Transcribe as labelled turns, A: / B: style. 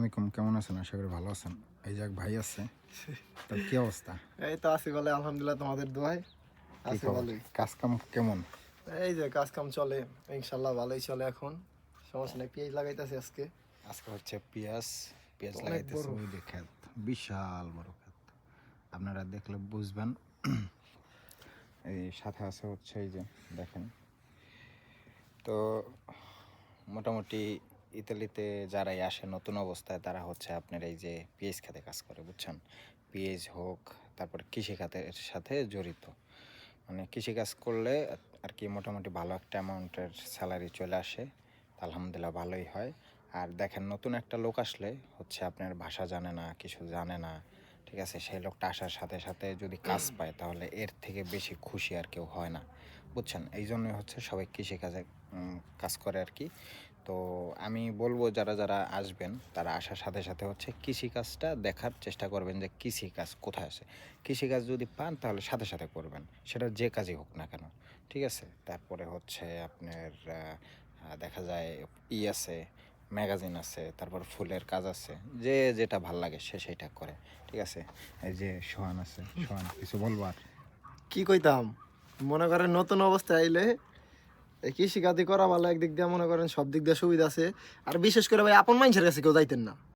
A: আলাইকুম, কেমন আছেন? আশা করি ভালো আছেন। এই যে এক ভাই আছে, তার কি অবস্থা?
B: এই তো আছি বলে আলহামদুলিল্লাহ, তোমাদের দোয়ায়
A: কি
B: আছি
A: খবর?
B: ভালোই।
A: কাজ কাম কেমন?
B: এই যে কাজ কাম চলে, ইনশাল্লাহ ভালোই চলে। এখন সমস্যা নেই, পেঁয়াজ লাগাইতেছি আজকে।
A: আজকে হচ্ছে পেঁয়াজ পেঁয়াজ
B: তো অনেক
A: লাগাইতেছে,
B: বড়।
A: ওই যে ক্ষেত, বিশাল বড় ক্ষেত। আপনারা দেখলে বুঝবেন। এই সাথে আছে হচ্ছে এই যে দেখেন, তো মোটামুটি ইতালিতে যারাই আসে নতুন অবস্থায় তারা হচ্ছে আপনার এই যে পেঁয়াজ খেতে কাজ করে, বুঝছেন? পেঁয়াজ হোক, তারপর কৃষিখাতের সাথে জড়িত, মানে কৃষিকাজ করলে আর কি মোটামুটি ভালো একটা অ্যামাউন্টের স্যালারি চলে আসে। আলহামদুলিল্লাহ ভালোই হয়। আর দেখেন, নতুন একটা লোক আসলে হচ্ছে আপনার ভাষা জানে না, কিছু জানে না, ঠিক আছে? সেই লোকটা আসার সাথে সাথে যদি কাজ পায় তাহলে এর থেকে বেশি খুশি আর কেউ হয় না, বুঝছেন? এই জন্যই হচ্ছে সবাই কৃষিকাজে কাজ করে আর কি। তো আমি বলবো যারা যারা আসবেন তারা আসার সাথে সাথে হচ্ছে কৃষিকাজটা দেখার চেষ্টা করবেন যে কৃষিকাজ কোথায় আছে। কৃষিকাজ যদি পান তাহলে সাথে সাথে করবেন, সেটা যে কাজই হোক না কেন, ঠিক আছে? তারপরে হচ্ছে আপনার দেখা যায় আছে, ম্যাগাজিন আছে, তারপর ফুলের কাজ আছে, যে যেটা ভাল লাগে সে সেইটা করে, ঠিক আছে? এই যে সোহান আছে, সোহান কিছু বলবার?
B: কি কইতাম, মনে করেন নতুন অবস্থায় আইলে এই কৃষিকাজ করা ভালো। একদিক দিয়ে মনে করেন সব দিক দিয়ে সুবিধা আছে। আর বিশেষ করে ভাই আপন মানুষের কাছে কেউ যাইতেন না।